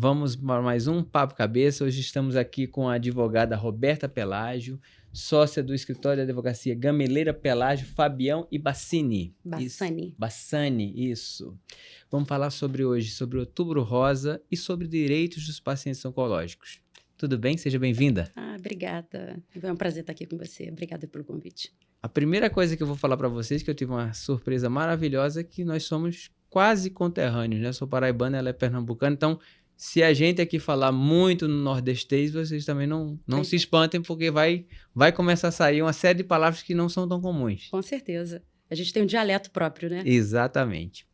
Vamos para mais um Papo Cabeça. Hoje estamos aqui com a advogada Roberta Pelágio, sócia do escritório de advocacia Gameleira Pelágio, Fabião e Bassani. Bassani. Bassani, isso. Vamos falar sobre Outubro Rosa e sobre direitos dos pacientes oncológicos. Tudo bem? Seja bem-vinda. Obrigada. É um prazer estar aqui com você. Obrigada pelo convite. A primeira coisa que eu vou falar para vocês, que eu tive uma surpresa maravilhosa, é que nós somos quase conterrâneos, né? Eu sou paraibana, ela é pernambucana, então se a gente aqui falar muito no nordestês, vocês também não se espantem, porque vai começar a sair uma série de palavras que não são tão comuns. Com certeza. A gente tem um dialeto próprio, né? Exatamente.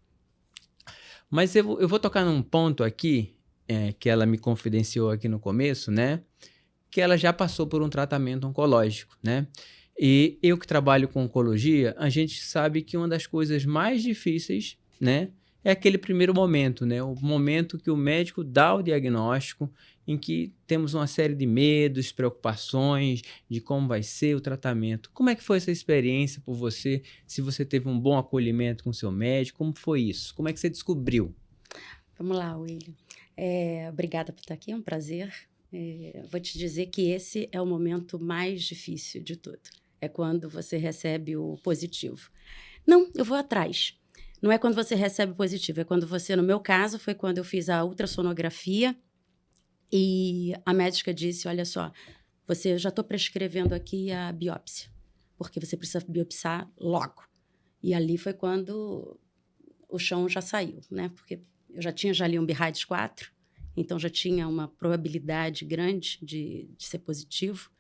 Mas eu vou tocar num ponto aqui, que ela me confidenciou aqui no começo, né? Que ela já passou por um tratamento oncológico, né? E eu que trabalho com oncologia, a gente sabe que uma das coisas mais difíceis, né? É aquele primeiro momento, né? O momento que o médico dá o diagnóstico, em que temos uma série de medos, preocupações de como vai ser o tratamento. Como é que foi essa experiência por você? Se você teve um bom acolhimento com o seu médico, como foi isso? Como é que você descobriu? Vamos lá, William. Obrigada por estar aqui, é um prazer. Vou te dizer que esse é o momento mais difícil de tudo. É quando você recebe o positivo. Não, eu vou atrás. Não é quando você recebe o positivo, é quando você, no meu caso, foi quando eu fiz a ultrassonografia e a médica disse, olha só, eu já estou prescrevendo aqui a biópsia, porque você precisa biopsiar logo. E ali foi quando o chão já saiu, né? Porque eu já tinha ali um BIRADS 4, então já tinha uma probabilidade grande de ser positivo.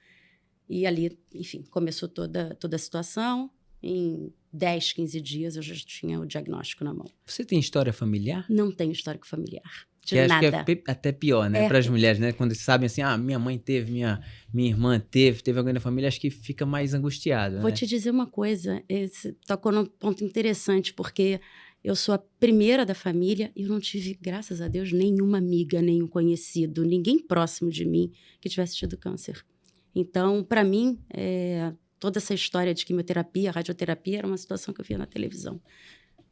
E ali, enfim, começou toda a situação. Em 10, 15 dias eu já tinha o diagnóstico na mão. Você tem história familiar? Não tenho histórico familiar. De que nada. Acho que é até pior, né? Para as mulheres, né? Quando sabem assim, minha mãe teve, minha irmã teve alguém da família, acho que fica mais angustiado, Vou né? te dizer uma coisa, tocou num ponto interessante, porque eu sou a primeira da família e eu não tive, graças a Deus, nenhuma amiga, nenhum conhecido, ninguém próximo de mim que tivesse tido câncer. Então, para mim, toda essa história de quimioterapia, radioterapia, era uma situação que eu via na televisão.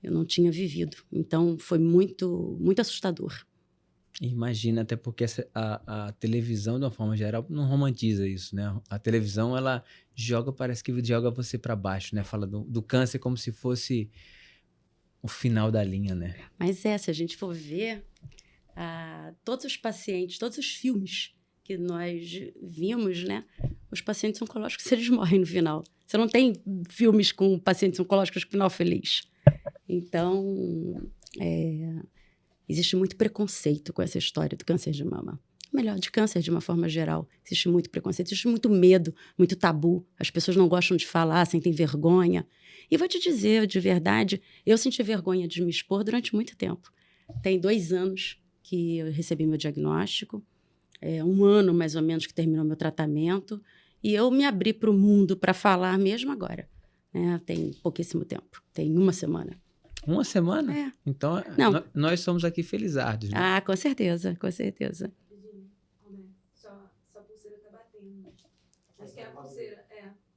Eu não tinha vivido. Então, foi muito, muito assustador. Imagina, até porque a televisão, de uma forma geral, não romantiza isso, né? A televisão, ela parece que joga você para baixo, né? Fala do câncer como se fosse o final da linha, né? Mas se a gente for ver, todos os pacientes, todos os filmes que nós vimos, né? Os pacientes oncológicos, eles morrem no final. Você não tem filmes com pacientes oncológicos com final feliz. Então, existe muito preconceito com essa história do câncer de mama. Melhor, de câncer de uma forma geral. Existe muito preconceito, existe muito medo, muito tabu. As pessoas não gostam de falar, sentem vergonha. E vou te dizer, de verdade, eu senti vergonha de me expor durante muito tempo. Tem 2 anos que eu recebi meu diagnóstico, 1 ano mais ou menos que terminou meu tratamento, e eu me abri para o mundo para falar mesmo agora. Tem pouquíssimo tempo, tem 1 semana. 1 semana? É. Então, nós somos aqui felizardos, né? Com certeza, com certeza. Sua pulseira tá batendo. Acho que é a pulseira,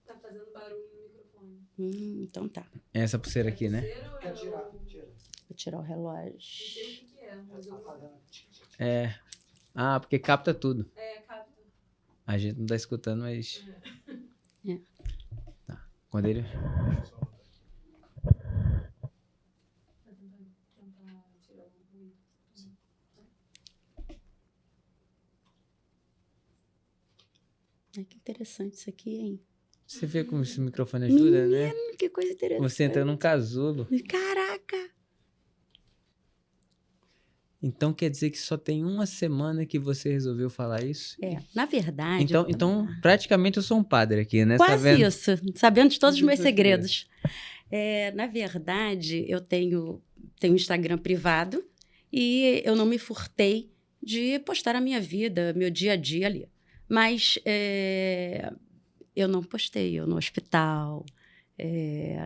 tá fazendo barulho no microfone. Então tá. Essa pulseira aqui, né? Tira. Vou tirar o relógio. Não sei o que é, mas eu... Porque capta tudo. Capta. A gente não tá escutando, mas... Tá. Quando ele... Que interessante isso aqui, hein? Você vê como esse microfone ajuda, né? Que coisa interessante. Você entra num casulo. Caraca! Então quer dizer que só tem 1 semana que você resolveu falar isso? Na verdade... Então praticamente eu sou um padre aqui, né? Quase tá vendo? isso, sabendo de todos os meus segredos. Na verdade, eu tenho Instagram privado e eu não me furtei de postar a minha vida, meu dia a dia ali. Mas eu não postei, eu no hospital,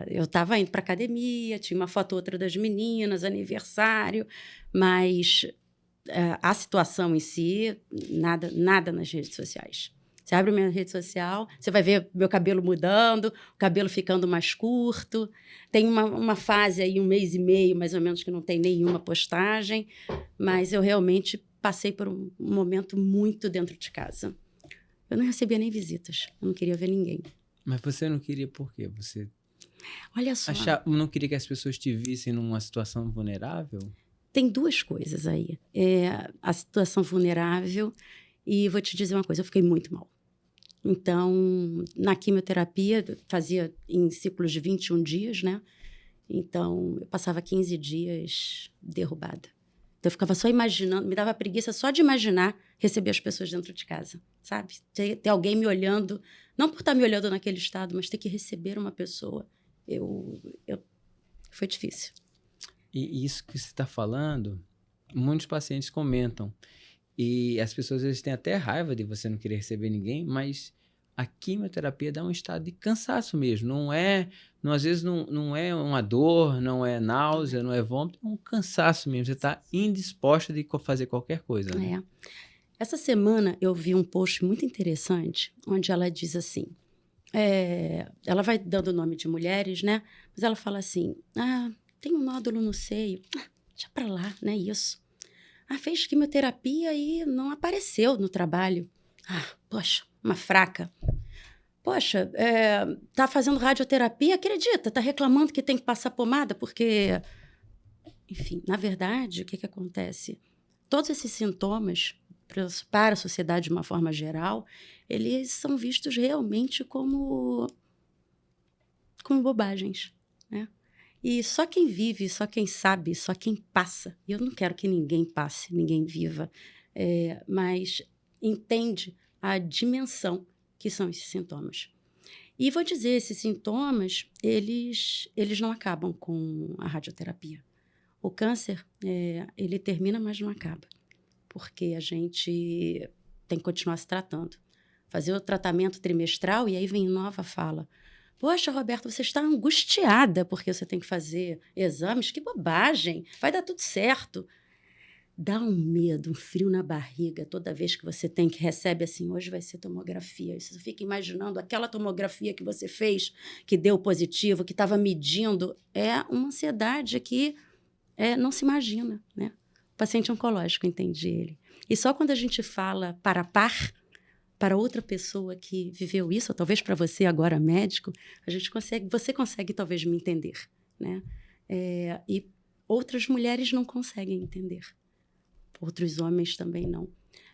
eu estava indo para academia, tinha uma foto ou outra das meninas, aniversário, mas a situação em si, nada nas redes sociais. Você abre minha rede social, você vai ver meu cabelo mudando, o cabelo ficando mais curto. Tem uma fase aí, 1 mês e meio, mais ou menos, que não tem nenhuma postagem, mas eu realmente passei por um momento muito dentro de casa. Eu não recebia nem visitas, eu não queria ver ninguém. Mas você não queria por quê? Você Olha só, não queria que as pessoas te vissem numa situação vulnerável? tem duas coisas aí. A situação vulnerável e vou te dizer uma coisa, eu fiquei muito mal. Então, na quimioterapia, fazia em ciclos de 21 dias, né? Então, eu passava 15 dias derrubada. Então, eu ficava só imaginando, me dava preguiça só de imaginar receber as pessoas dentro de casa, sabe? Ter alguém me olhando, não por estar me olhando naquele estado, mas ter que receber uma pessoa. Foi difícil. E isso que você está falando, muitos pacientes comentam. E as pessoas, às vezes, têm até raiva de você não querer receber ninguém, mas a quimioterapia dá um estado de cansaço mesmo. Às vezes não é uma dor, não é náusea, não é vômito, é um cansaço mesmo. Você está indisposta de fazer qualquer coisa, né? Essa semana eu vi um post muito interessante, onde ela diz assim, ela vai dando o nome de mulheres, né? Mas ela fala assim, tem um nódulo no seio. Deixa pra lá, né? Isso. Fez quimioterapia e não apareceu no trabalho. Poxa, uma fraca. Poxa, tá fazendo radioterapia, acredita? Tá reclamando que tem que passar pomada porque... Enfim, na verdade, o que acontece? Todos esses sintomas, para a sociedade de uma forma geral, eles são vistos realmente como bobagens, né? E só quem vive, só quem sabe, só quem passa. E eu não quero que ninguém passe, ninguém viva, mas entende a dimensão que são esses sintomas. E vou dizer, esses sintomas, eles não acabam com a radioterapia. O câncer, ele termina, mas não acaba. Porque a gente tem que continuar se tratando. Fazer o tratamento trimestral e aí vem nova fala. Poxa, Roberta, você está angustiada porque você tem que fazer exames? Que bobagem! Vai dar tudo certo. Dá um medo, um frio na barriga toda vez que você recebe assim, hoje vai ser tomografia. E você fica imaginando aquela tomografia que você fez, que deu positivo, que estava medindo. É uma ansiedade que não se imagina, né? O paciente oncológico, entende ele. E só quando a gente fala para outra pessoa que viveu isso, ou talvez para você agora médico, você consegue talvez me entender, né? E outras mulheres não conseguem entender, outros homens também não.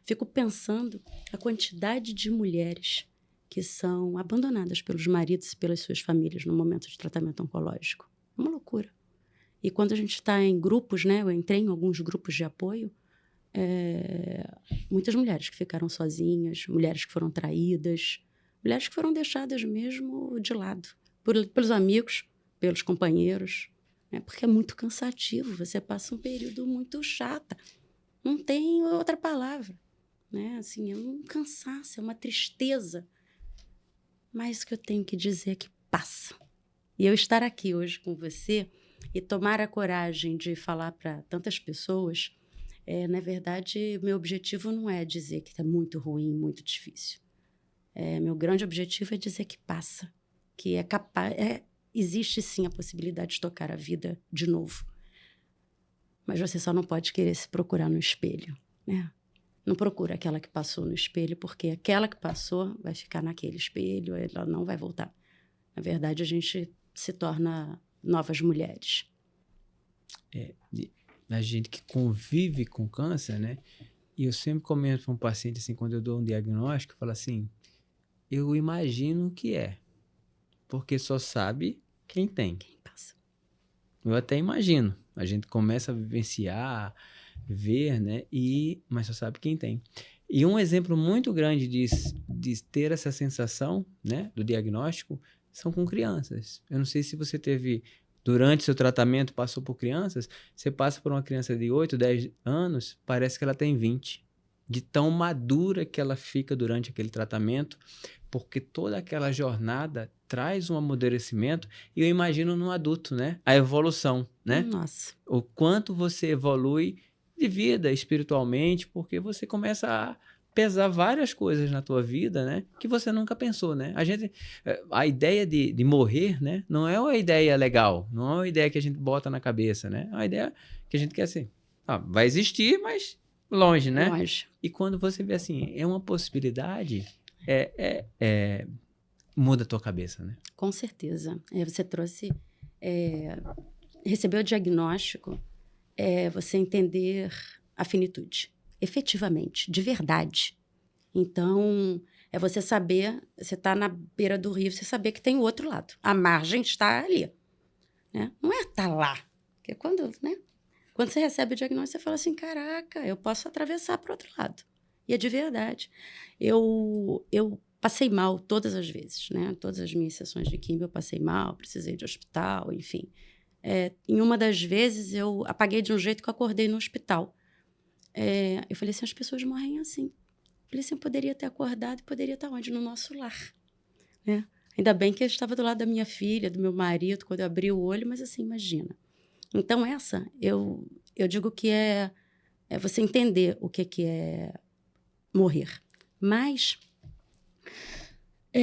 Fico pensando a quantidade de mulheres que são abandonadas pelos maridos e pelas suas famílias no momento de tratamento oncológico. É uma loucura. E quando a gente está em grupos, né? Eu entrei em alguns grupos de apoio, muitas mulheres que ficaram sozinhas, mulheres que foram traídas, mulheres que foram deixadas mesmo de lado, pelos amigos, pelos companheiros, né? Porque é muito cansativo, você passa um período muito chato, não tem outra palavra, né? Assim, é um cansaço, é uma tristeza, mas o que eu tenho que dizer é que passa. E eu estar aqui hoje com você e tomar a coragem de falar para tantas pessoas, na verdade, meu objetivo não é dizer que está muito ruim, muito difícil. Meu grande objetivo é dizer que passa, que é capaz, existe sim a possibilidade de tocar a vida de novo. Mas você só não pode querer se procurar no espelho, né? Não procura aquela que passou no espelho, porque aquela que passou vai ficar naquele espelho, ela não vai voltar. Na verdade, a gente se torna novas mulheres. A gente que convive com câncer, né? E eu sempre comento para um paciente, assim, quando eu dou um diagnóstico, eu falo assim, eu imagino o que é, porque só sabe quem tem. Quem passa. Eu até imagino. A gente começa a vivenciar, ver, né? Mas só sabe quem tem. E um exemplo muito grande de ter essa sensação, né, do diagnóstico, são com crianças. Eu não sei se você teve, durante seu tratamento, passou por crianças, você passa por uma criança de 8, 10 anos, parece que ela tem 20. De tão madura que ela fica durante aquele tratamento, porque toda aquela jornada traz um amadurecimento, e eu imagino no adulto, né? A evolução, né? Nossa. O quanto você evolui de vida, espiritualmente, porque você começa a pesar várias coisas na tua vida, né? Que você nunca pensou, né? A ideia de morrer, né? Não é uma ideia legal, não é uma ideia que a gente bota na cabeça, né? É uma ideia que a gente quer assim, vai existir, mas longe, né? Longe. E quando você vê assim, é uma possibilidade, muda a tua cabeça, né? Com certeza. Você trouxe... receber o diagnóstico é você entender a finitude, efetivamente, de verdade. Então, é você saber, você está na beira do rio, você saber que tem o outro lado. A margem está ali. Né? Não é estar lá. Porque quando você recebe o diagnóstico, você fala assim, caraca, eu posso atravessar para o outro lado. E é de verdade. Eu passei mal todas as vezes, né? Todas as minhas sessões de químio eu passei mal, precisei de hospital, enfim. Em uma das vezes, eu apaguei de um jeito que eu acordei no hospital. Eu falei assim, as pessoas morrem assim. Eu falei assim, eu poderia ter acordado e poderia estar onde? No nosso lar. Né? Ainda bem que eu estava do lado da minha filha, do meu marido, quando eu abri o olho, mas assim, imagina. Então, eu digo que é você entender o que é morrer. Mas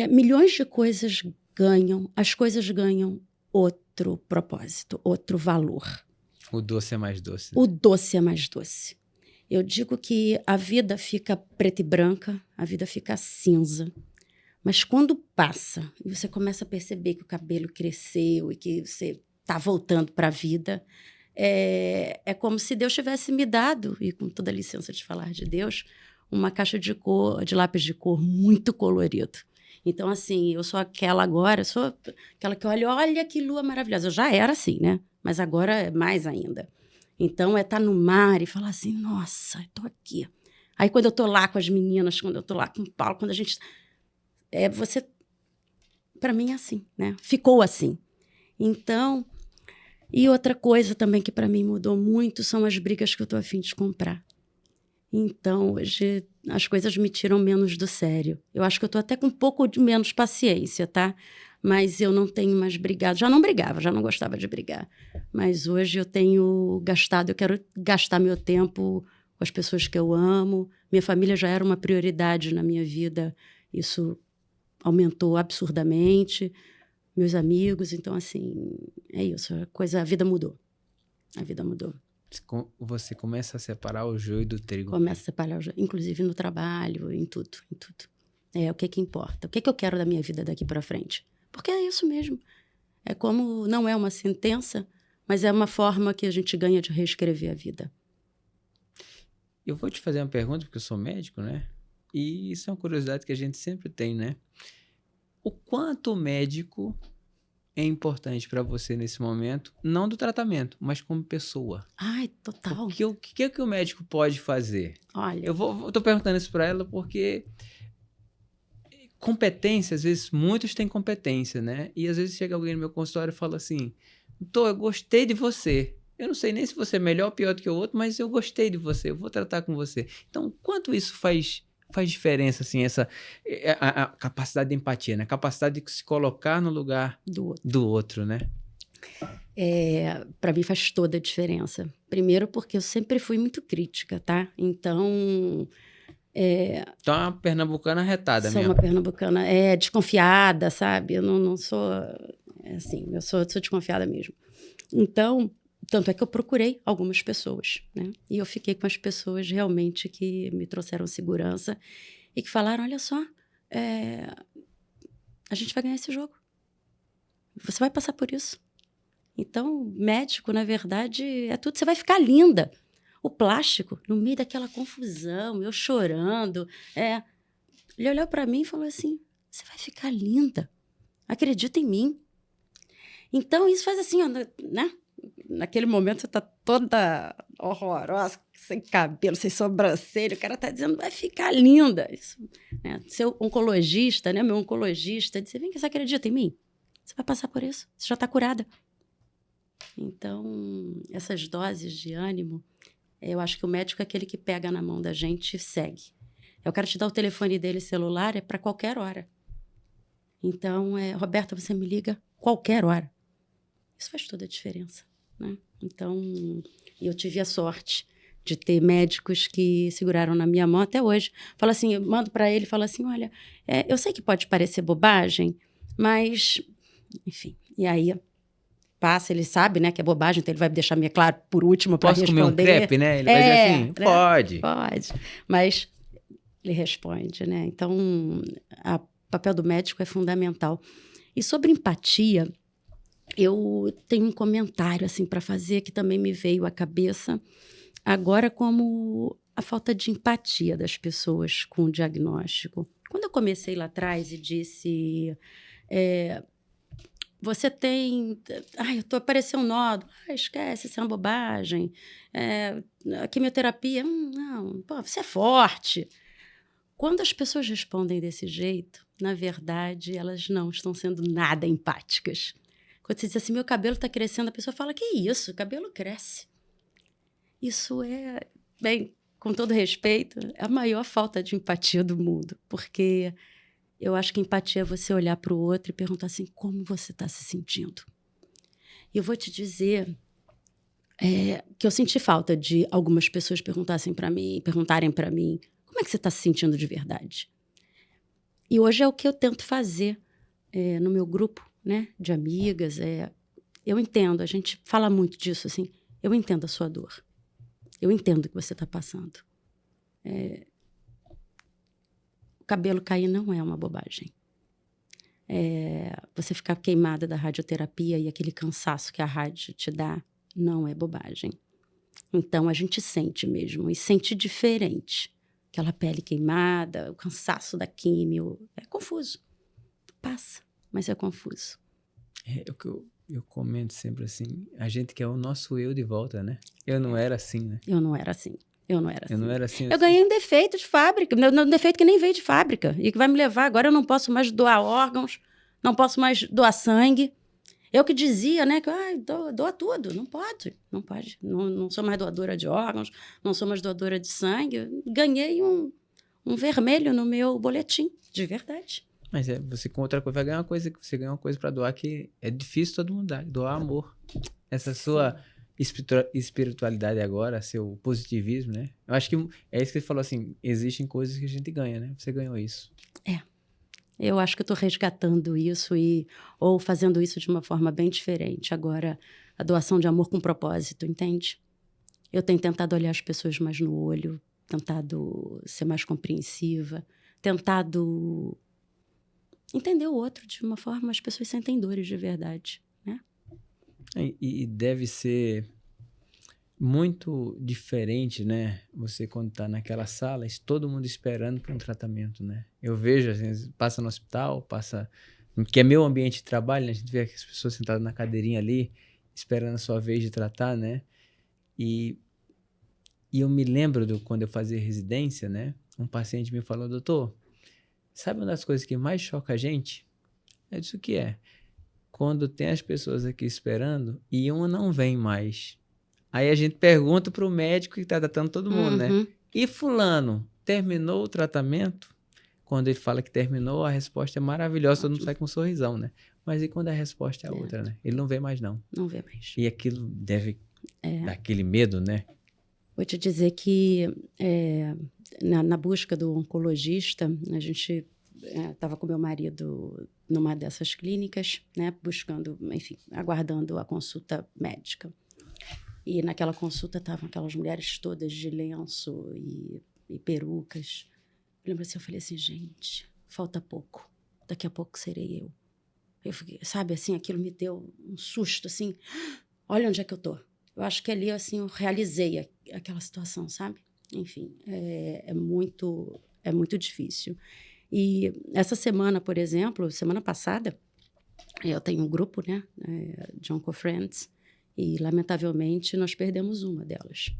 milhões de coisas as coisas ganham outro propósito, outro valor. O doce é mais doce. O doce é mais doce. Eu digo que a vida fica preta e branca, a vida fica cinza. Mas quando passa e você começa a perceber que o cabelo cresceu e que você está voltando para a vida, é como se Deus tivesse me dado, e com toda a licença de falar de Deus, uma caixa de lápis de cor muito colorido. Então, assim, eu sou aquela agora, eu sou aquela que olha que lua maravilhosa. Eu já era assim, né? Mas agora é mais ainda. Então, estar no mar e falar assim, nossa, estou aqui. Aí, quando eu estou lá com as meninas, quando eu estou lá com o Paulo, quando a gente... você... Para mim é assim, né? Ficou assim. Então... E outra coisa também que para mim mudou muito são as brigas que eu estou a fim de comprar. Então, hoje, as coisas me tiram menos do sério. Eu acho que eu estou até com um pouco de menos paciência, tá? Mas eu não tenho mais brigado. Já não brigava, já não gostava de brigar. Mas hoje eu tenho gastado, eu quero gastar meu tempo com as pessoas que eu amo. Minha família já era uma prioridade na minha vida. Isso aumentou absurdamente. Meus amigos, então, assim, é isso. A vida mudou. A vida mudou. Você começa a separar o joio do trigo. Começa a separar o joio, inclusive no trabalho, em tudo, em tudo. O que importa? O que eu quero da minha vida daqui para frente? Porque é isso mesmo. É como, não é uma sentença, mas é uma forma que a gente ganha de reescrever a vida. Eu vou te fazer uma pergunta, porque eu sou médico, né? E isso é uma curiosidade que a gente sempre tem, né? O quanto o médico é importante para você nesse momento, não do tratamento, mas como pessoa? Ai, total. O que o médico pode fazer? Olha... Eu tô perguntando isso para ela porque competência, às vezes, muitos têm competência, né? E às vezes chega alguém no meu consultório e fala assim, eu gostei de você. Eu não sei nem se você é melhor ou pior do que o outro, mas eu gostei de você, eu vou tratar com você. Então, quanto isso faz diferença, assim, a capacidade de empatia, né? A capacidade de se colocar no lugar do outro, né? Para mim faz toda a diferença. Primeiro porque eu sempre fui muito crítica, tá? Então... Então é uma pernambucana retada mesmo. Sou uma pernambucana desconfiada, sabe? Eu não sou... assim, eu sou desconfiada mesmo. Então... Tanto é que eu procurei algumas pessoas, né? E eu fiquei com as pessoas realmente que me trouxeram segurança e que falaram, olha só, a gente vai ganhar esse jogo. Você vai passar por isso. Então, médico, na verdade, é tudo. Você vai ficar linda. O plástico, no meio daquela confusão, eu chorando, ele olhou para mim e falou assim, você vai ficar linda. Acredita em mim. Então, isso faz assim, ó, né? Naquele momento você está toda horrorosa, sem cabelo, sem sobrancelha, o cara está dizendo, vai ficar linda. Isso, né? Seu oncologista, né? Meu oncologista, disse, vem que você acredita em mim? Você vai passar por isso, você já está curada. Então, essas doses de ânimo, eu acho que o médico é aquele que pega na mão da gente e segue. Eu quero te dar o telefone dele celular, é para qualquer hora. Então, Roberta, você me liga qualquer hora. Isso faz toda a diferença, né? Então, eu tive a sorte de ter médicos que seguraram na minha mão até hoje. Fala assim, eu mando para ele, falo assim, olha, eu sei que pode parecer bobagem, mas, enfim. E aí, passa, ele sabe, né, que é bobagem, então ele vai deixar meio claro por último para responder. Posso comer um crepe, né? Ele vai dizer assim, né? pode. Pode, mas ele responde, né? Então, o papel do médico é fundamental. E sobre empatia, eu tenho um comentário assim para fazer que também me veio à cabeça agora, como a falta de empatia das pessoas com o diagnóstico. Quando eu comecei lá atrás e disse, você tem, eu tô aparecendo um nódulo, esquece, isso é uma bobagem, a quimioterapia, não, pô, você é forte. Quando as pessoas respondem desse jeito, na verdade, elas não estão sendo nada empáticas. Quando você diz assim, meu cabelo está crescendo, a pessoa fala, que isso, o cabelo cresce. Isso é, bem, com todo respeito, é a maior falta de empatia do mundo, porque eu acho que empatia é você olhar para o outro e perguntar assim, como você está se sentindo? E eu vou te dizer que eu senti falta de algumas pessoas perguntarem para mim, como é que você está se sentindo de verdade? E hoje é o que eu tento fazer no meu grupo, né, de amigas. Eu entendo, a gente fala muito disso, assim, eu entendo a sua dor. Eu entendo o que você está passando. O cabelo cair não é uma bobagem. Você ficar queimada da radioterapia e aquele cansaço que a rádio te dá não é bobagem. Então, a gente sente mesmo, e sente diferente. Aquela pele queimada, o cansaço da químio, é confuso. Passa, mas é confuso. O que eu comento sempre assim, a gente quer o nosso eu de volta, né? Eu não era assim, né? Eu não era assim. Eu não era assim. Eu assim. ganhei um defeito de fábrica, um defeito que nem veio de fábrica, e que vai me levar. Agora eu não posso mais doar órgãos, não posso mais doar sangue. Eu que dizia, né, que doa tudo. Não pode. Não sou mais doadora de órgãos, não sou mais doadora de sangue. Ganhei um vermelho no meu boletim, de verdade. Mas você com outra coisa vai ganhar uma coisa, que você ganha uma coisa para doar que é difícil todo mundo dar, doar amor. Essa sua espiritualidade agora, seu positivismo, né? Eu acho que é isso que ele falou assim, existem coisas que a gente ganha, né? Você ganhou isso. Eu acho que eu estou resgatando isso ou fazendo isso de uma forma bem diferente. Agora, a doação de amor com propósito, entende? Eu tenho tentado olhar as pessoas mais no olho, tentado ser mais compreensiva, tentado entender o outro de uma forma as pessoas sentem dores de verdade, né? E deve ser muito diferente, né? Você quando tá naquela sala, todo mundo esperando por um tratamento, né? Eu vejo, assim, passa no hospital, que é meu ambiente de trabalho, né? A gente vê as pessoas sentadas na cadeirinha ali, esperando a sua vez de tratar, né? E eu me lembro quando eu fazia residência, né? Um paciente me falou, doutor, sabe uma das coisas que mais choca a gente? Eu disse, o que é? Quando tem as pessoas aqui esperando e uma não vem mais. Aí a gente pergunta para o médico que está tratando todo mundo, né? E fulano, terminou o tratamento? Quando ele fala que terminou, a resposta é maravilhosa, todo mundo sai com um sorrisão, né? Mas e quando a resposta é outra, né? Ele não vê mais, não. Não vê mais. E aquilo deve dar aquele medo, né? Vou te dizer que na busca do oncologista, a gente estava com meu marido numa dessas clínicas, né? Buscando, enfim, aguardando a consulta médica. E naquela consulta estavam aquelas mulheres todas de lenço e perucas. Eu lembro assim, eu falei assim, gente, falta pouco. Daqui a pouco serei eu. Eu fiquei, sabe, assim, aquilo me deu um susto, assim. Olha onde é que eu tô. Eu acho que ali, assim, eu realizei aquela situação, sabe? Enfim, é muito difícil. E essa semana, por exemplo, semana passada, eu tenho um grupo, né, de OncoFriends, e, lamentavelmente, nós perdemos uma delas.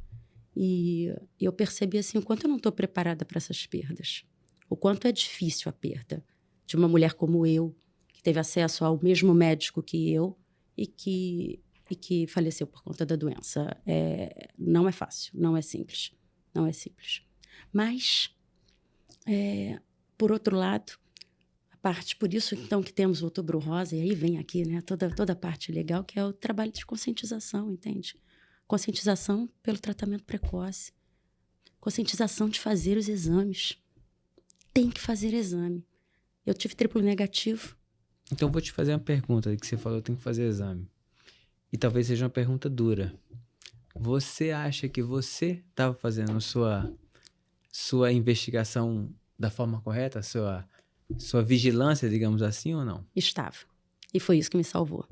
E eu percebi, assim, o quanto eu não estou preparada para essas perdas. O quanto é difícil a perda de uma mulher como eu, que teve acesso ao mesmo médico que eu e que faleceu por conta da doença. Não é fácil, não é simples. Não é simples. Mas, por outro lado, por isso, então, que temos o Outubro Rosa, e aí vem aqui, né, toda a parte legal, que é o trabalho de conscientização, entende? Conscientização pelo tratamento precoce. Conscientização de fazer os exames. Tem que fazer exame. Eu tive triplo negativo. Então, vou te fazer uma pergunta que você falou, tem que fazer exame. e talvez seja uma pergunta dura. Você acha que você estava fazendo sua investigação da forma correta, sua vigilância, digamos assim, ou não? Estava. E foi isso que me salvou.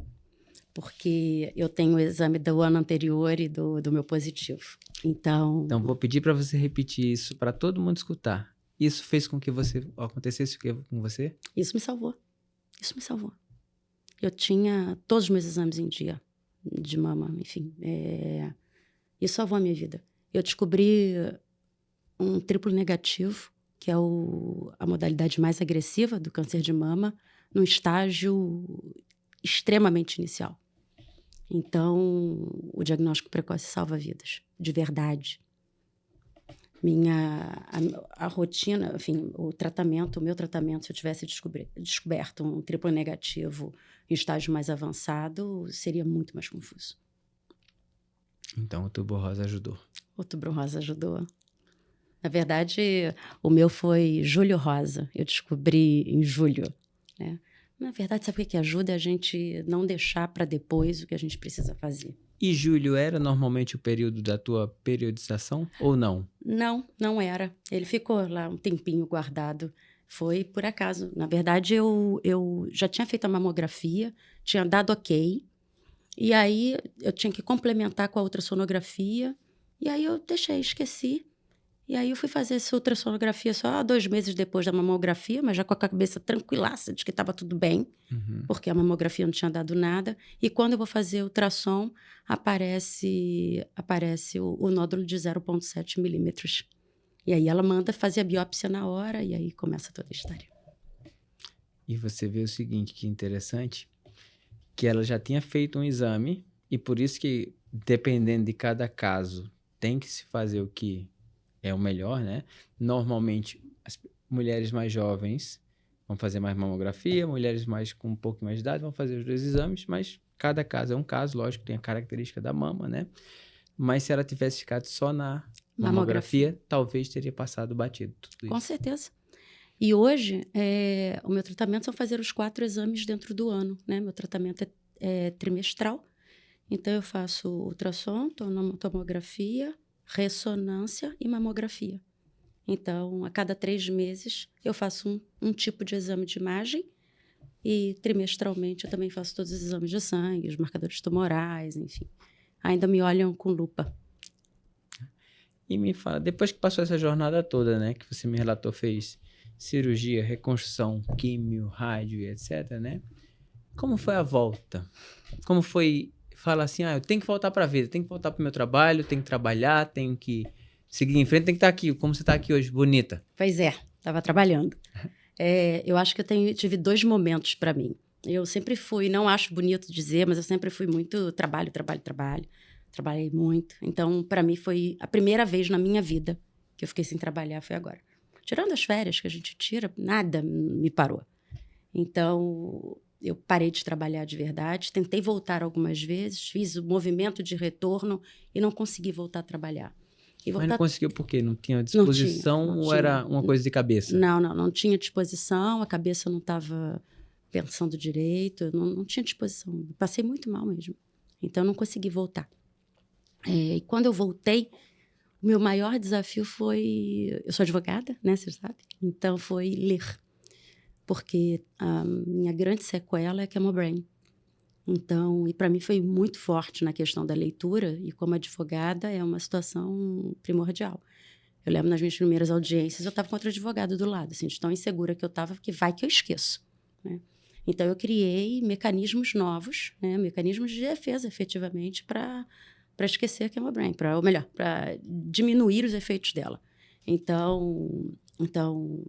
Porque eu tenho o exame do ano anterior e do meu positivo. Então, Vou pedir para você repetir isso para todo mundo escutar. Isso fez com que acontecesse o que com você? isso me salvou. Isso me salvou. Eu tinha todos os meus exames em dia, de mama, enfim. Isso salvou a minha vida. Eu descobri um triplo negativo, que é a modalidade mais agressiva do câncer de mama, num estágio extremamente inicial. Então, o diagnóstico precoce salva vidas, de verdade. A rotina, enfim, o meu tratamento, se eu tivesse descoberto um triplo negativo em estágio mais avançado, seria muito mais confuso. Então, o Outubro Rosa ajudou. O Outubro Rosa ajudou. Na verdade, o meu foi Julho Rosa. Eu descobri em julho, né? Na verdade, sabe o que ajuda? É a gente não deixar para depois o que a gente precisa fazer. E julho era normalmente o período da tua periodização ou não? Não, não era. Ele ficou lá um tempinho guardado. Foi por acaso. Na verdade, eu já tinha feito a mamografia, tinha dado ok. E aí, eu tinha que complementar com a ultrassonografia. E aí, eu deixei, esqueci. E aí, eu fui fazer essa ultrassonografia só 2 meses depois da mamografia, mas já com a cabeça tranquilaça de que estava tudo bem, porque a mamografia não tinha dado nada. E quando eu vou fazer ultrassom, aparece o nódulo de 0,7 milímetros. E aí, ela manda fazer a biópsia na hora, e aí começa toda a história. E você vê o seguinte, que interessante, que ela já tinha feito um exame, e por isso que, dependendo de cada caso, tem que se fazer o que é o melhor, né? Normalmente, as mulheres mais jovens vão fazer mais mamografia, mulheres com um pouco mais de idade vão fazer os 2 exames, mas cada caso é um caso, lógico, tem a característica da mama, né? Mas se ela tivesse ficado só na mamografia, talvez teria passado batido tudo isso. Com certeza. E hoje, o meu tratamento são fazer os 4 exames dentro do ano, né? Meu tratamento é trimestral. Então, eu faço ultrassom, tomografia, ressonância e mamografia. Então, a cada 3 meses, eu faço um tipo de exame de imagem e trimestralmente eu também faço todos os exames de sangue, os marcadores tumorais, enfim. Ainda me olham com lupa. E me fala, depois que passou essa jornada toda, né, que você me relatou, fez cirurgia, reconstrução, químio, rádio e etc, né? Como foi a volta? Como foi... Fala assim, eu tenho que voltar para a vida, tenho que voltar para o meu trabalho, tenho que trabalhar, tenho que seguir em frente, tenho que estar aqui, como você está aqui hoje, bonita. Pois é, estava trabalhando. Eu acho que tive 2 momentos para mim. Eu sempre fui, não acho bonito dizer, mas eu sempre fui muito trabalho. Trabalhei muito. Então, para mim, foi a primeira vez na minha vida que eu fiquei sem trabalhar, foi agora. Tirando as férias que a gente tira, nada me parou. Então... eu parei de trabalhar de verdade, tentei voltar algumas vezes, fiz o movimento de retorno e não consegui voltar a trabalhar. Mas não conseguiu por quê? Não tinha disposição não ou tinha. Era uma coisa de cabeça? Não tinha disposição, a cabeça não estava pensando direito, não tinha disposição. Passei muito mal mesmo. Então, não consegui voltar. E quando eu voltei, o meu maior desafio foi... Eu sou advogada, né, você sabe? Então, foi ler. Porque a minha grande sequela é Chemobrain. Então, e para mim foi muito forte na questão da leitura, e como advogada é uma situação primordial. Eu lembro nas minhas primeiras audiências, eu estava com outro advogado do lado, assim, de tão insegura que eu estava, que vai que eu esqueço, né? Então, eu criei mecanismos novos, né, mecanismos de defesa, efetivamente, para esquecer a Chemobrain, ou melhor, para diminuir os efeitos dela. Então,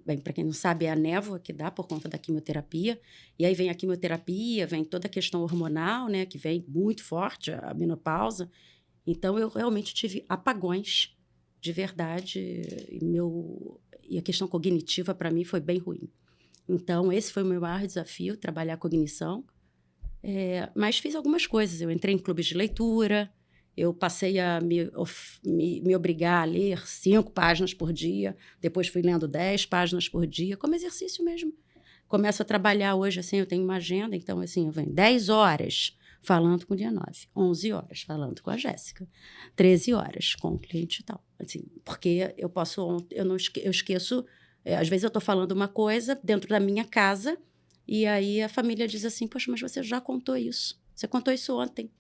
bem, para quem não sabe, é a névoa que dá por conta da quimioterapia. E aí vem a quimioterapia, vem toda a questão hormonal, né, que vem muito forte, a menopausa. Então, eu realmente tive apagões de verdade. E a questão cognitiva, para mim, foi bem ruim. Então, esse foi o meu maior desafio, trabalhar a cognição. Mas fiz algumas coisas. Eu entrei em clubes de leitura. Eu passei a me obrigar a ler 5 páginas por dia, depois fui lendo 10 páginas por dia, como exercício mesmo. Começo a trabalhar hoje, assim, eu tenho uma agenda, então, assim, eu venho 10 horas, falando com o dia 9. 11 horas, falando com a Jéssica. 13 horas, com o cliente e tal. Assim, porque eu esqueço, às vezes eu estou falando uma coisa dentro da minha casa, e aí a família diz assim, poxa, mas você já contou isso. Você contou isso ontem.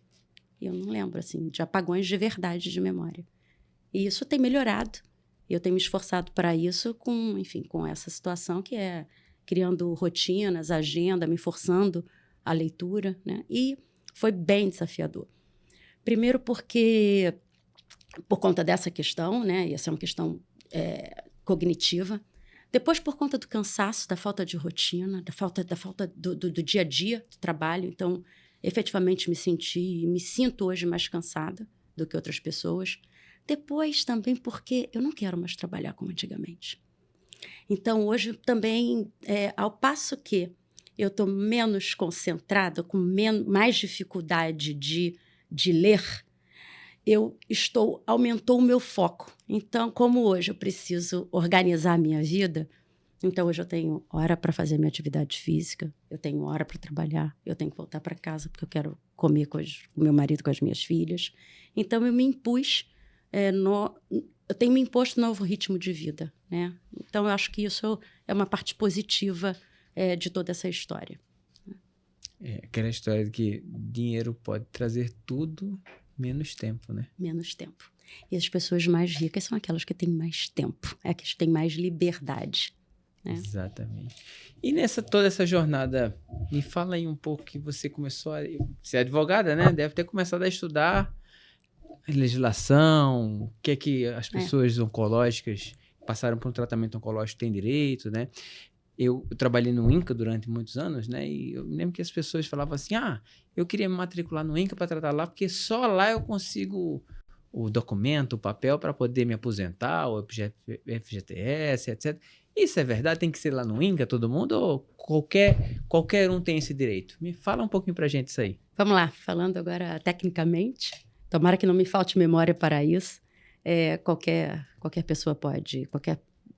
E eu não lembro, assim, de apagões de verdade de memória. E isso tem melhorado. Eu tenho me esforçado para isso com essa situação que é criando rotinas, agenda, me forçando a leitura, né? E foi bem desafiador. Primeiro porque, por conta dessa questão, né? E essa é uma questão cognitiva. Depois, por conta do cansaço, da falta de rotina, da falta do dia a dia do trabalho. Então, efetivamente me sinto hoje mais cansada do que outras pessoas. Depois também porque eu não quero mais trabalhar como antigamente. Então, hoje também, ao passo que eu estou menos concentrada, com mais dificuldade de ler, aumentou o meu foco. Então, como hoje eu preciso organizar a minha vida, então hoje eu tenho hora para fazer minha atividade física, eu tenho hora para trabalhar, eu tenho que voltar para casa porque eu quero comer com o meu marido, com as minhas filhas. Então, eu me impus, eu tenho me imposto um novo ritmo de vida, né? Então, eu acho que isso é uma parte positiva de toda essa história. Aquela história de que dinheiro pode trazer tudo, menos tempo, né? Menos tempo. E as pessoas mais ricas são aquelas que têm mais tempo, que têm mais liberdade. Né? Exatamente. E toda essa jornada, me fala aí um pouco que você começou a ser advogada, né? Deve ter começado a estudar legislação, o que é que as pessoas oncológicas passaram por um tratamento oncológico têm direito, né? Eu trabalhei no INCA durante muitos anos, né? E eu me lembro que as pessoas falavam assim, eu queria me matricular no INCA para tratar lá, porque só lá eu consigo o documento, o papel para poder me aposentar, o FGTS, etc. Isso é verdade? Tem que ser lá no INCA todo mundo ou qualquer um tem esse direito? Me fala um pouquinho para a gente isso aí. Vamos lá, falando agora tecnicamente, tomara que não me falte memória para isso, qualquer pessoa pode,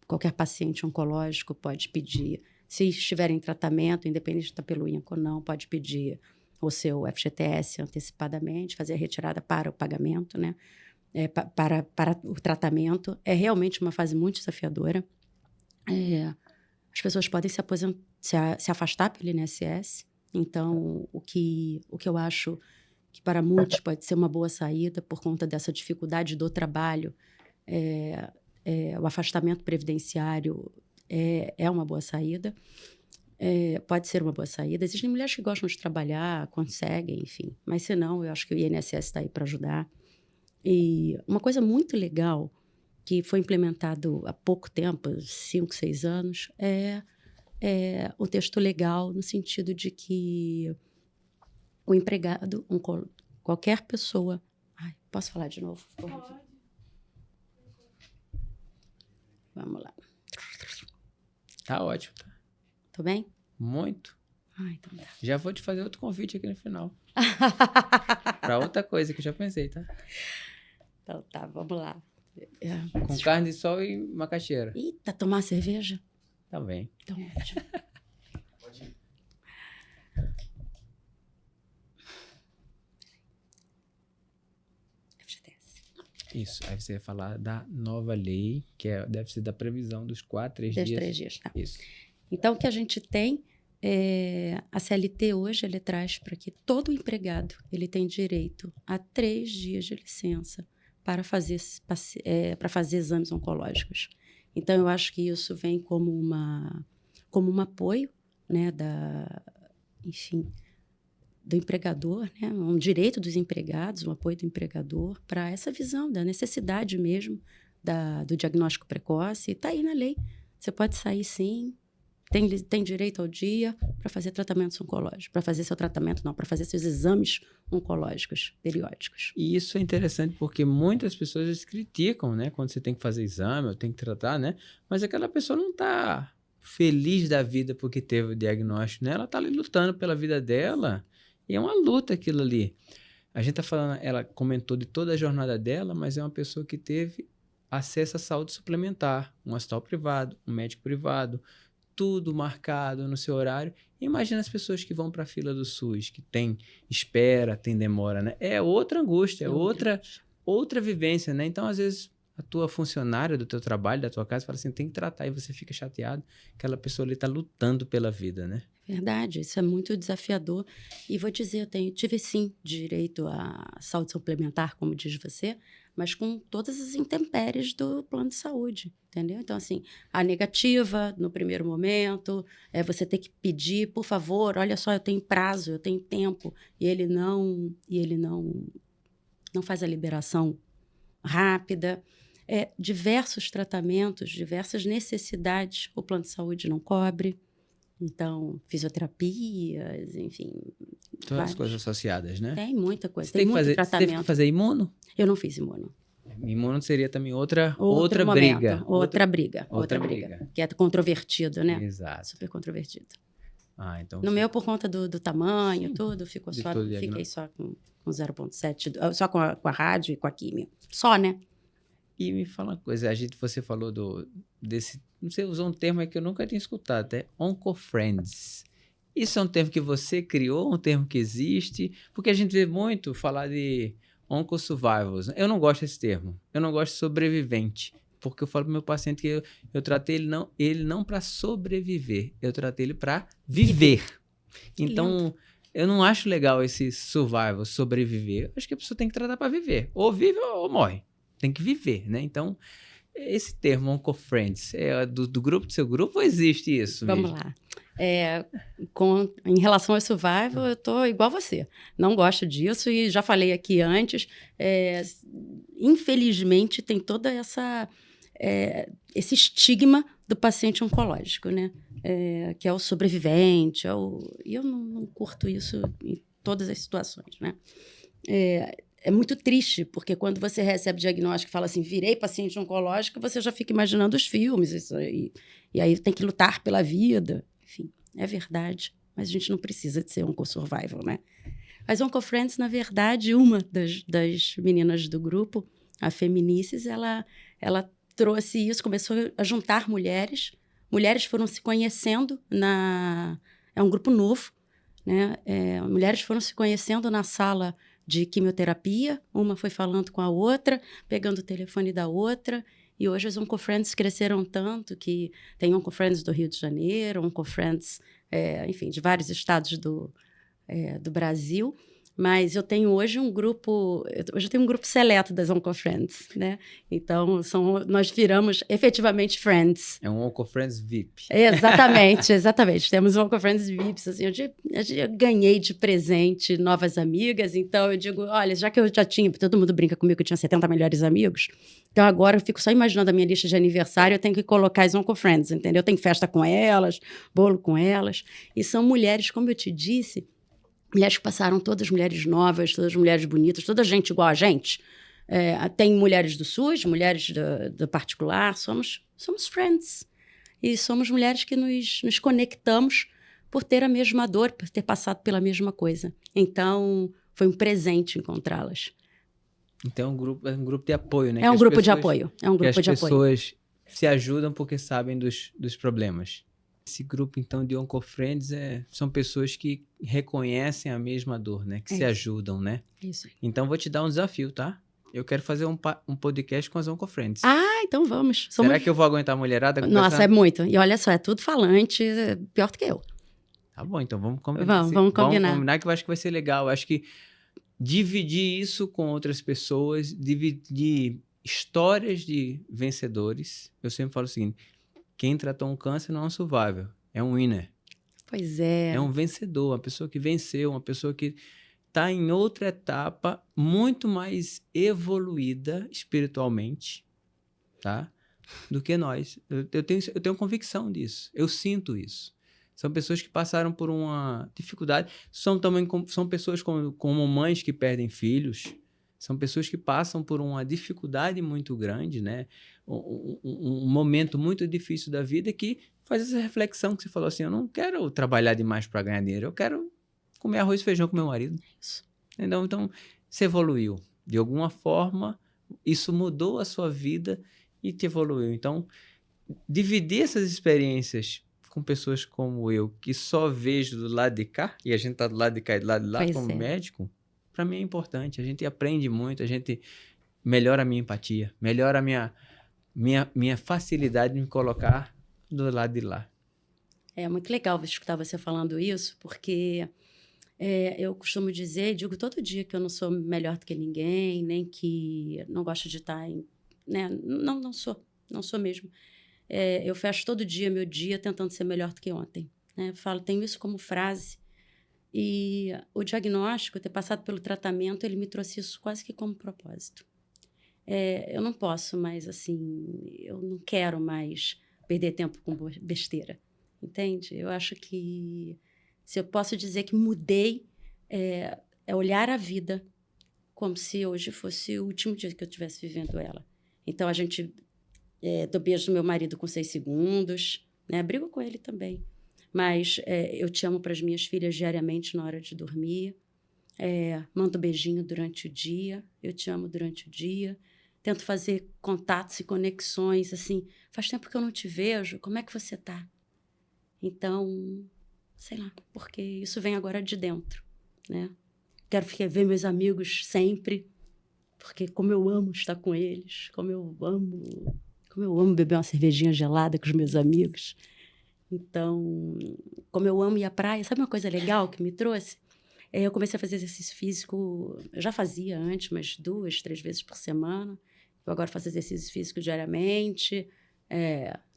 qualquer paciente oncológico pode pedir, se estiver em tratamento, independente de estar pelo INCA ou não, pode pedir o seu FGTS antecipadamente, fazer a retirada para o pagamento, né? Para o tratamento. É realmente uma fase muito desafiadora. As pessoas podem se afastar pelo INSS. Então, o que eu acho que para muitos pode ser uma boa saída por conta dessa dificuldade do trabalho, o afastamento previdenciário é uma boa saída. Pode ser uma boa saída. Existem mulheres que gostam de trabalhar, conseguem, enfim. Mas, se não, eu acho que o INSS está aí para ajudar. E uma coisa muito legal que foi implementado há pouco tempo, 5, 6 anos, é o texto legal no sentido de que o empregado, qualquer pessoa... posso falar de novo? Pode. Vamos lá. Tá ótimo. Tá. Tô bem? Muito. Então tá. Já vou te fazer outro convite aqui no final. Para outra coisa que eu já pensei, tá? Então tá, vamos lá. Com carne de sol e macaxeira. Eita, tomar cerveja? Tá bem. Então, ótimo. Pode ir. FGTS. Isso. Aí você vai falar da nova lei, que deve ser da previsão dos 3 dias. 3 dias, tá. Isso. Então, o que a gente tem, a CLT hoje, ele traz para que todo empregado ele tem direito a 3 dias de licença para fazer exames oncológicos. Então, eu acho que isso vem como um apoio, né, do empregador, né, um direito dos empregados, um apoio do empregador para essa visão da necessidade mesmo do diagnóstico precoce. Está aí na lei. Você pode sair, sim, tem direito ao dia para fazer tratamentos oncológicos, para fazer seu tratamento, não, para fazer seus exames oncológicos periódicos. E isso é interessante porque muitas pessoas criticam, né? Quando você tem que fazer exame ou tem que tratar, né? Mas aquela pessoa não está feliz da vida porque teve o diagnóstico, né? Ela está ali lutando pela vida dela e é uma luta aquilo ali. A gente está falando, ela comentou de toda a jornada dela, mas é uma pessoa que teve acesso à saúde suplementar, um hospital privado, um médico privado, tudo marcado no seu horário. Imagina as pessoas que vão para a fila do SUS, que tem espera, tem demora, né? É outra angústia, outra vivência, né? Então, às vezes, a tua funcionária do teu trabalho, da tua casa, fala assim, tem que tratar, e você fica chateado. Aquela pessoa ali está lutando pela vida, né? Verdade, isso é muito desafiador. E vou dizer, tive sim direito à saúde suplementar, como diz você, mas com todas as intempéries do plano de saúde, entendeu? Então, assim, a negativa no primeiro momento, você ter que pedir, por favor, olha só, eu tenho prazo, eu tenho tempo, e ele não faz a liberação rápida. Diversos tratamentos, diversas necessidades, o plano de saúde não cobre. Então, fisioterapias, enfim. Todas as coisas associadas, né? Tem muita coisa, Você tem muito tratamento. Você teve que fazer imuno? Eu não fiz imuno. Imuno seria também outra Outro briga. momento, outra briga. Que é controvertido, né? Exato. Super controvertido. Então no meu, por conta do tamanho, tudo, fiquei só com 0,7, só com a rádio e com a químio. Só, né? E me fala uma coisa, você falou desse, não sei, usou um termo aí que eu nunca tinha escutado, Oncofriends. Isso é um termo que você criou, um termo que existe? Porque a gente vê muito falar de oncosurvivals. Eu não gosto desse termo, eu não gosto de sobrevivente, porque eu falo pro meu paciente que eu tratei ele não para sobreviver, eu tratei ele para viver. Então, eu não acho legal esse survival, sobreviver. Eu acho que a pessoa tem que tratar para viver, ou vive ou morre. Tem que viver, né? Então, esse termo, Oncofriends, é do grupo, do seu grupo, ou existe isso Vamos mesmo? lá. Em relação ao survival, eu tô igual você. Não gosto disso e já falei aqui antes. Infelizmente, tem toda esse estigma do paciente oncológico, né? Que é o sobrevivente. E eu não curto isso em todas as situações, né? É muito triste, porque quando você recebe diagnóstico e fala assim, virei paciente oncológico, você já fica imaginando os filmes, e aí tem que lutar pela vida. Enfim, é verdade, mas a gente não precisa de ser oncosurvival, né? As Oncofriends, na verdade, uma das meninas do grupo, a Feminices, ela trouxe isso, começou a juntar mulheres. Mulheres foram se conhecendo é um grupo novo, né? Mulheres foram se conhecendo na sala de quimioterapia, uma foi falando com a outra, pegando o telefone da outra, e hoje as Oncofriends cresceram tanto que tem Oncofriends do Rio de Janeiro, Oncofriends, enfim, de vários estados do Brasil, mas eu tenho hoje um grupo seleto das Oncofriends, né? Então, nós viramos efetivamente friends. É um Oncofriends VIP. Exatamente. Temos Oncofriends VIPs. Assim, eu ganhei de presente novas amigas, então eu digo, olha, já que eu já tinha, todo mundo brinca comigo que eu tinha 70 melhores amigos, então agora eu fico só imaginando a minha lista de aniversário, eu tenho que colocar as Oncofriends, entendeu? Eu tenho festa com elas, bolo com elas, e são mulheres, como eu te disse, mulheres que passaram, todas mulheres novas, todas mulheres bonitas, toda gente igual a gente. Tem mulheres do SUS, mulheres do particular, somos friends. E somos mulheres que nos conectamos por ter a mesma dor, por ter passado pela mesma coisa. Então, foi um presente encontrá-las. Então, é um grupo de apoio, né? É um grupo de apoio. As pessoas se ajudam porque sabem dos problemas. Esse grupo, então, de Oncofriends são pessoas que reconhecem a mesma dor, né? Que se ajudam, né? Isso aí. Então, vou te dar um desafio, tá? Eu quero fazer um podcast com as Oncofriends. Então vamos. Será que eu vou aguentar a mulherada conversando? Nossa, é muito. E olha só, é tudo falante, pior do que eu. Tá bom, então vamos combinar. Vamos combinar. Vamos combinar que eu acho que vai ser legal. Eu acho que dividir isso com outras pessoas, dividir histórias de vencedores. Eu sempre falo o seguinte, quem tratou um câncer não é um survivor, é um winner. Pois é. É um vencedor, uma pessoa que venceu, uma pessoa que está em outra etapa muito mais evoluída espiritualmente, tá? Do que nós. Eu tenho convicção disso, eu sinto isso. São pessoas que passaram por uma dificuldade, são pessoas como mães que perdem filhos, são pessoas que passam por uma dificuldade muito grande, né? Um momento muito difícil da vida que faz essa reflexão que você falou assim, eu não quero trabalhar demais para ganhar dinheiro, eu quero comer arroz e feijão com meu marido. Isso. Então, você evoluiu. De alguma forma, isso mudou a sua vida e te evoluiu. Então, dividir essas experiências com pessoas como eu, que só vejo do lado de cá, e a gente tá do lado de cá e do lado de lá Pois como é. médico, para mim é importante. A gente aprende muito, a gente melhora a minha empatia, melhora a minha facilidade de me colocar do lado de lá. É muito legal escutar você falando isso, porque eu costumo dizer, digo todo dia que eu não sou melhor do que ninguém, nem que não gosto de estar em... Né? Não sou mesmo. Eu fecho todo dia meu dia tentando ser melhor do que ontem. Né? Eu falo, tenho isso como frase. E o diagnóstico, ter passado pelo tratamento, ele me trouxe isso quase que como propósito. Eu não posso mais, assim, eu não quero mais perder tempo com besteira, entende? Eu acho que, se eu posso dizer que mudei, é olhar a vida como se hoje fosse o último dia que eu estivesse vivendo ela. Então, a gente, dou beijo no meu marido com 6 segundos, né? Brigo com ele também. Mas eu te amo para as minhas filhas diariamente na hora de dormir. Mando beijinho durante o dia, eu te amo durante o dia. Tento fazer contatos e conexões, assim, faz tempo que eu não te vejo, como é que você tá? Então, sei lá, porque isso vem agora de dentro, né? Quero ver meus amigos sempre, porque como eu amo estar com eles, como eu amo beber uma cervejinha gelada com os meus amigos. Então, como eu amo ir à praia, sabe uma coisa legal que me trouxe? Eu comecei a fazer exercício físico, eu já fazia antes, mas 2, 3 vezes por semana. Eu agora faço exercício físico diariamente,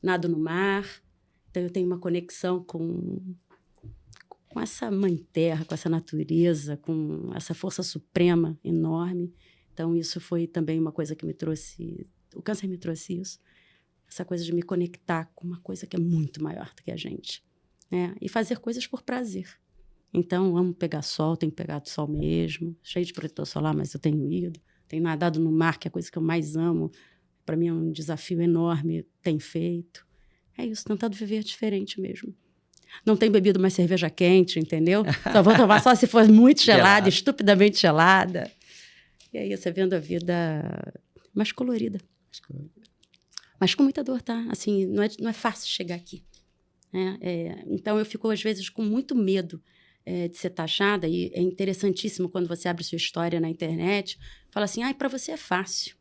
nado no mar. Então, eu tenho uma conexão com essa mãe terra, com essa natureza, com essa força suprema enorme. Então, isso foi também uma coisa que me trouxe... O câncer me trouxe isso. Essa coisa de me conectar com uma coisa que é muito maior do que a gente. Né? E fazer coisas por prazer. Então, amo pegar sol, tenho pegado sol mesmo, cheio de protetor solar, mas eu tenho ido. Tenho nadado no mar, que é a coisa que eu mais amo. Para mim é um desafio enorme, tenho feito. É isso, tentando viver diferente mesmo. Não tenho bebido mais cerveja quente, entendeu? Só vou tomar só se for muito gelada, estupidamente gelada. E aí você vendo a vida mais colorida. Mas com muita dor, tá? Assim, não é fácil chegar aqui. Né? Então, eu fico, às vezes, com muito medo de ser taxada, e é interessantíssimo quando você abre sua história na internet, fala assim, para você é fácil,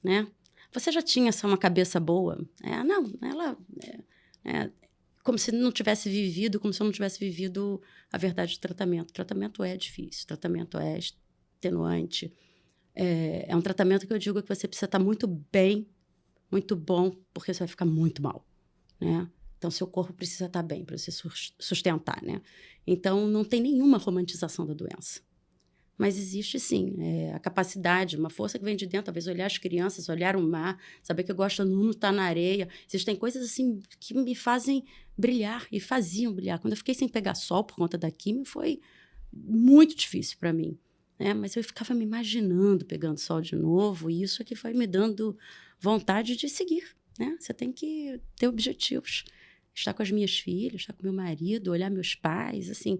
né? Você já tinha uma cabeça boa? Não, ela... como se não tivesse vivido, como se eu não tivesse vivido a verdade do tratamento. O tratamento é difícil, o tratamento é extenuante. É um tratamento que eu digo que você precisa estar muito bem, muito bom, porque você vai ficar muito mal, né? Então, seu corpo precisa estar bem para você sustentar, né? Então, não tem nenhuma romantização da doença. Mas existe, sim, a capacidade, uma força que vem de dentro, talvez olhar as crianças, olhar o mar, saber que eu gosto de não estar na areia. Existem coisas, assim, que me fazem brilhar e faziam brilhar. Quando eu fiquei sem pegar sol por conta da quimio, foi muito difícil para mim, né? Mas eu ficava me imaginando pegando sol de novo, e isso é que foi me dando vontade de seguir, né? Você tem que ter objetivos. Estar com as minhas filhas, estar com meu marido, olhar meus pais, assim,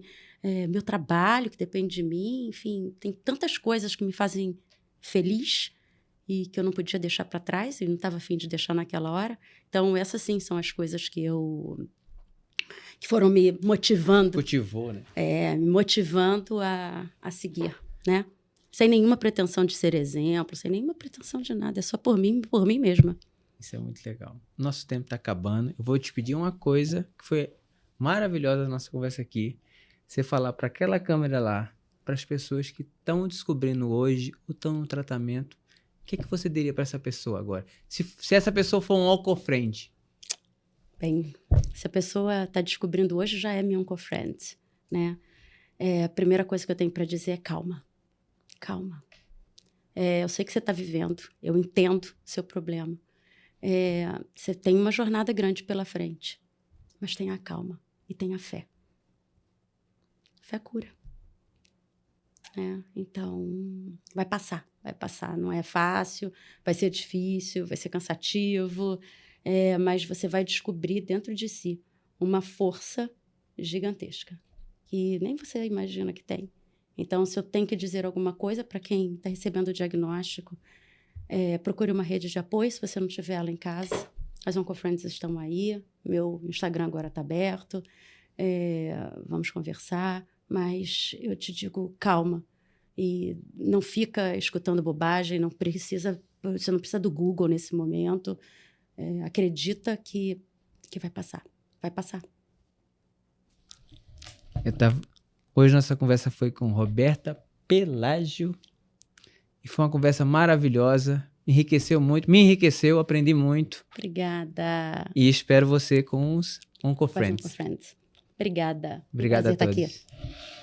meu trabalho que depende de mim, enfim, tem tantas coisas que me fazem feliz e que eu não podia deixar para trás, e não estava a fim de deixar naquela hora. Então, essas sim são as coisas que foram me motivando. Motivou, né? Me motivando a seguir, né? Sem nenhuma pretensão de ser exemplo, sem nenhuma pretensão de nada, é só por mim mesma. Isso é muito legal. Nosso tempo está acabando. Eu vou te pedir uma coisa que foi maravilhosa na nossa conversa aqui. Você falar para aquela câmera lá, para as pessoas que estão descobrindo hoje ou estão no tratamento, o que você diria para essa pessoa agora? Se essa pessoa for um onco-friend. Bem, se a pessoa está descobrindo hoje, já é minha onco-friend, né? A primeira coisa que eu tenho para dizer é calma. Calma. Eu sei que você está vivendo, eu entendo o seu problema. Você tem uma jornada grande pela frente, mas tenha calma e tenha fé. Fé cura. Então, vai passar. Não é fácil, vai ser difícil, vai ser cansativo, mas você vai descobrir dentro de si uma força gigantesca, que nem você imagina que tem. Então, se eu tenho que dizer alguma coisa para quem está recebendo o diagnóstico, procure uma rede de apoio, se você não tiver ela em casa. As OncoFriends estão aí, meu Instagram agora está aberto, vamos conversar, mas eu te digo, calma. E não fica escutando bobagem, você não precisa do Google nesse momento. Acredita que vai passar. Vai passar. Hoje nossa conversa foi com Roberta Pelágio e foi uma conversa maravilhosa, enriqueceu muito, me enriqueceu, aprendi muito. Obrigada. E espero você com os OncoFriends. Obrigada. Obrigado a Prazer estar todos. aqui.